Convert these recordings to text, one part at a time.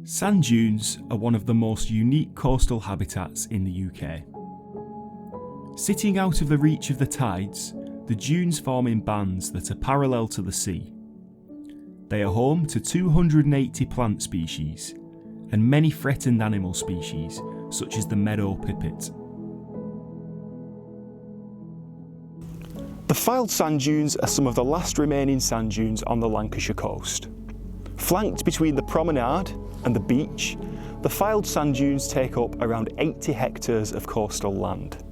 Sand dunes are one of the most unique coastal habitats in the UK. Sitting out of the reach of the tides, the dunes form in bands that are parallel to the sea. They are home to 280 plant species and many threatened animal species, such as the meadow pipit. The Fylde Sand Dunes are some of the last remaining sand dunes on the Lancashire coast. Flanked between the promenade and the beach, the Fylde Sand Dunes take up around 80 hectares of coastal land.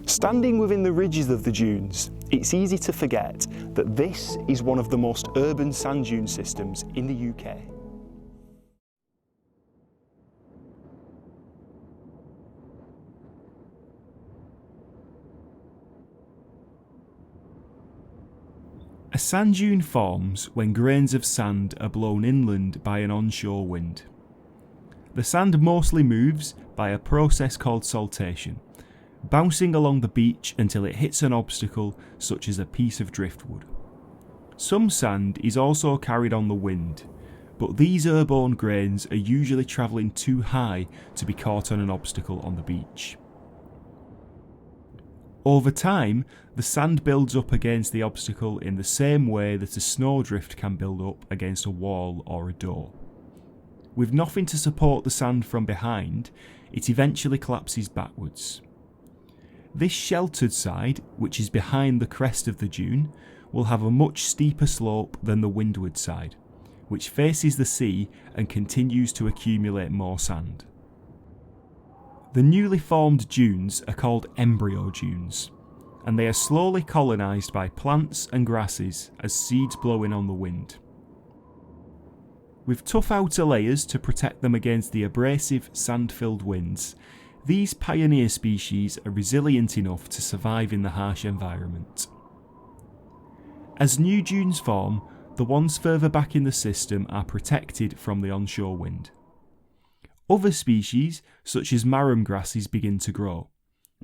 Standing within the ridges of the dunes, it's easy to forget that this is one of the most urban sand dune systems in the UK. A sand dune forms when grains of sand are blown inland by an onshore wind. The sand mostly moves by a process called saltation, bouncing along the beach until it hits an obstacle such as a piece of driftwood. Some sand is also carried on the wind, but these airborne grains are usually travelling too high to be caught on an obstacle on the beach. Over time, the sand builds up against the obstacle in the same way that a snowdrift can build up against a wall or a door. With nothing to support the sand from behind, it eventually collapses backwards. This sheltered side, which is behind the crest of the dune, will have a much steeper slope than the windward side, which faces the sea and continues to accumulate more sand. The newly formed dunes are called embryo dunes, and they are slowly colonised by plants and grasses as seeds blow in on the wind. With tough outer layers to protect them against the abrasive, sand-filled winds, these pioneer species are resilient enough to survive in the harsh environment. As new dunes form, the ones further back in the system are protected from the onshore wind. Other species, such as marram grasses, begin to grow,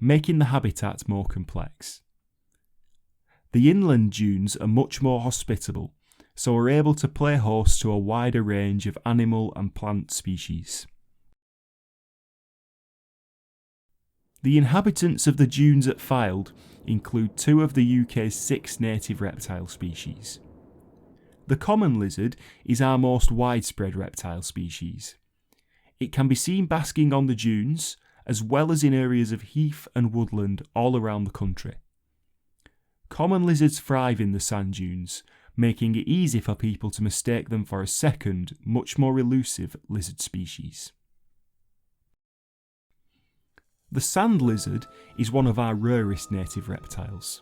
making the habitat more complex. The inland dunes are much more hospitable, so are able to play host to a wider range of animal and plant species. The inhabitants of the dunes at Fylde include two of the UK's 6 native reptile species. The common lizard is our most widespread reptile species. It can be seen basking on the dunes, as well as in areas of heath and woodland all around the country. Common lizards thrive in the sand dunes, making it easy for people to mistake them for a second, much more elusive lizard species. The sand lizard is one of our rarest native reptiles.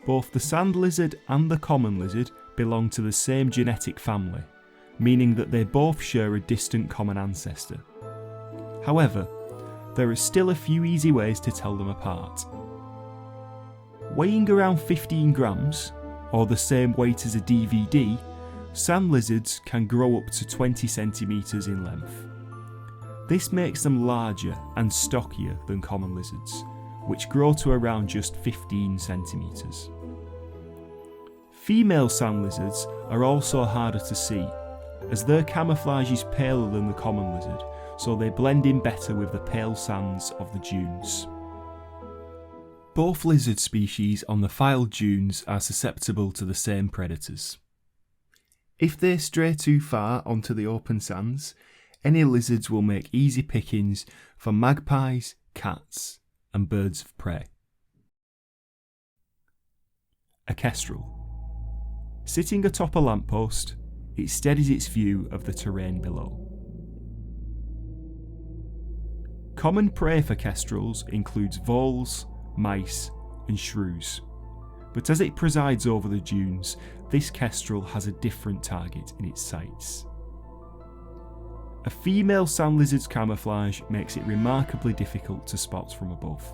Both the sand lizard and the common lizard belong to the same genetic family, meaning that they both share a distant common ancestor. However, there are still a few easy ways to tell them apart. Weighing around 15 grams, or the same weight as a DVD, sand lizards can grow up to 20 centimetres in length. This makes them larger and stockier than common lizards, which grow to around just 15 centimetres. Female sand lizards are also harder to see, as their camouflage is paler than the common lizard, so they blend in better with the pale sands of the dunes. Both lizard species on the Fylde dunes are susceptible to the same predators. If they stray too far onto the open sands, any lizards will make easy pickings for magpies, cats, and birds of prey. A kestrel. Sitting atop a lamppost, it steadies its view of the terrain below. Common prey for kestrels includes voles, mice, and shrews, but as it presides over the dunes, this kestrel has a different target in its sights. A female sand lizard's camouflage makes it remarkably difficult to spot from above.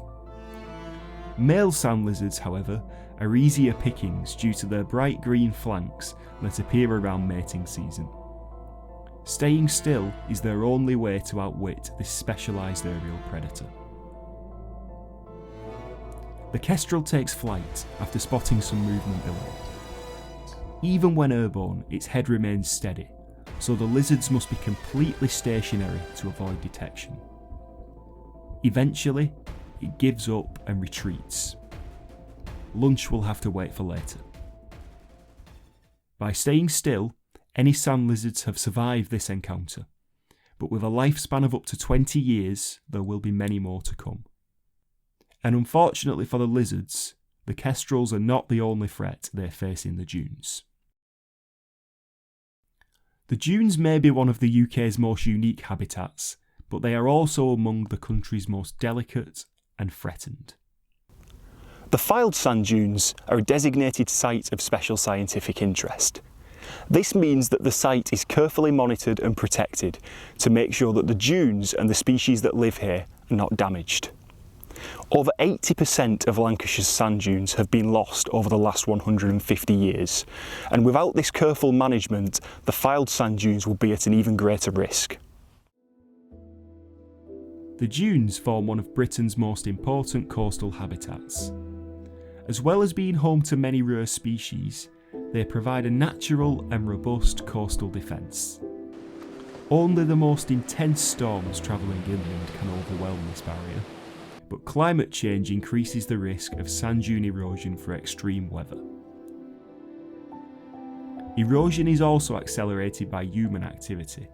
Male sand lizards, however, are easier pickings due to their bright green flanks that appear around mating season. Staying still is their only way to outwit this specialised aerial predator. The kestrel takes flight after spotting some movement below. Even when airborne, its head remains steady, so the lizards must be completely stationary to avoid detection. Eventually, it gives up and retreats. Lunch will have to wait for later. By staying still, any sand lizards have survived this encounter, but with a lifespan of up to 20 years, there will be many more to come. And unfortunately for the lizards, the kestrels are not the only threat they face in the dunes. The dunes may be one of the UK's most unique habitats, but they are also among the country's most delicate and threatened. The Fylde Sand Dunes are a designated site of special scientific interest. This means that the site is carefully monitored and protected to make sure that the dunes and the species that live here are not damaged. Over 80% of Lancashire's sand dunes have been lost over the last 150 years, and without this careful management, the Fylde Sand Dunes will be at an even greater risk. The dunes form one of Britain's most important coastal habitats. As well as being home to many rare species, they provide a natural and robust coastal defence. Only the most intense storms travelling inland can overwhelm this barrier, but climate change increases the risk of sand dune erosion for extreme weather. Erosion is also accelerated by human activity,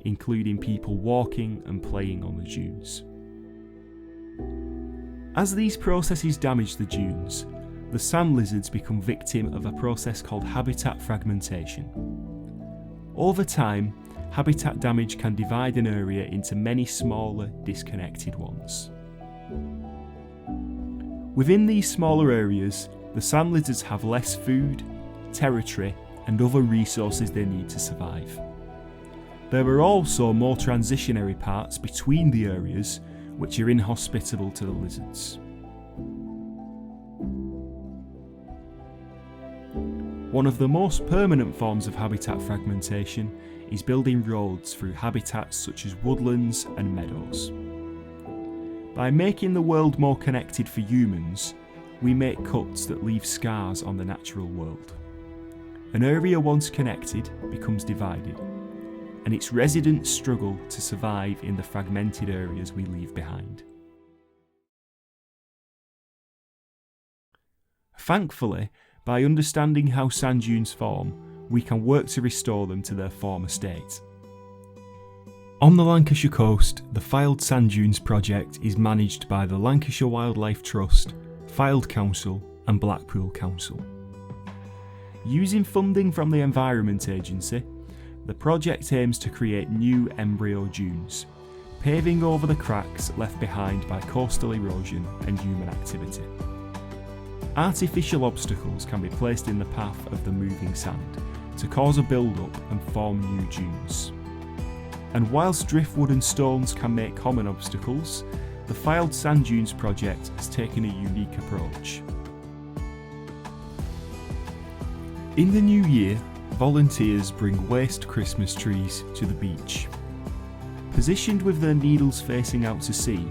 including people walking and playing on the dunes. As these processes damage the dunes, the sand lizards become victim of a process called habitat fragmentation. Over time, habitat damage can divide an area into many smaller, disconnected ones. Within these smaller areas, the sand lizards have less food, territory, and other resources they need to survive. There are also more transitionary parts between the areas which are inhospitable to the lizards. One of the most permanent forms of habitat fragmentation is building roads through habitats such as woodlands and meadows. By making the world more connected for humans, we make cuts that leave scars on the natural world. An area once connected becomes divided, and its residents struggle to survive in the fragmented areas we leave behind. Thankfully, by understanding how sand dunes form, we can work to restore them to their former state. On the Lancashire coast, the Fylde Sand Dunes project is managed by the Lancashire Wildlife Trust, Fylde Council and Blackpool Council. Using funding from the Environment Agency, the project aims to create new embryo dunes, paving over the cracks left behind by coastal erosion and human activity. Artificial obstacles can be placed in the path of the moving sand to cause a build-up and form new dunes. And whilst driftwood and stones can make common obstacles, the Fylde Sand Dunes project has taken a unique approach. In the new year, volunteers bring waste Christmas trees to the beach. Positioned with their needles facing out to sea,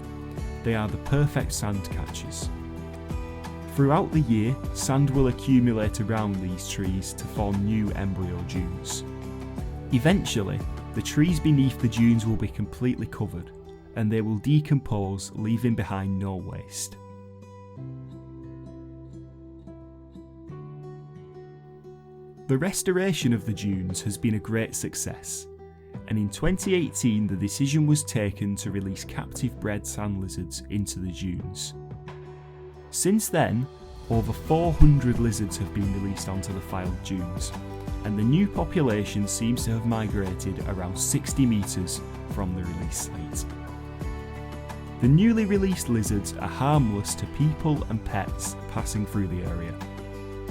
they are the perfect sand catchers. Throughout the year, sand will accumulate around these trees to form new embryo dunes. Eventually, the trees beneath the dunes will be completely covered, and they will decompose, leaving behind no waste. The restoration of the dunes has been a great success, and in 2018 the decision was taken to release captive bred sand lizards into the dunes. Since then, over 400 lizards have been released onto the Fylde Dunes, and the new population seems to have migrated around 60 metres from the release site. The newly released lizards are harmless to people and pets passing through the area.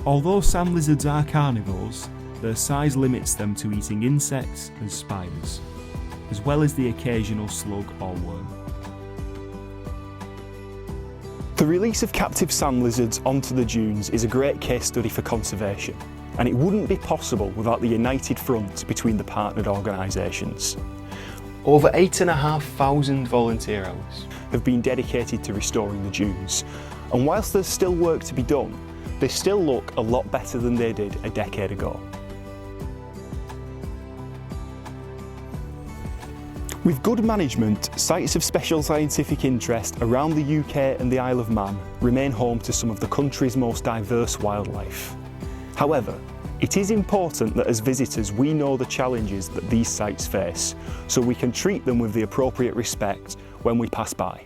Although sand lizards are carnivores, their size limits them to eating insects and spiders, as well as the occasional slug or worm. The release of captive sand lizards onto the dunes is a great case study for conservation, and it wouldn't be possible without the united front between the partnered organisations. Over 8,500 volunteer hours have been dedicated to restoring the dunes, and whilst there's still work to be done, they still look a lot better than they did a decade ago. With good management, sites of special scientific interest around the UK and the Isle of Man remain home to some of the country's most diverse wildlife. However, it is important that as visitors we know the challenges that these sites face, so we can treat them with the appropriate respect when we pass by.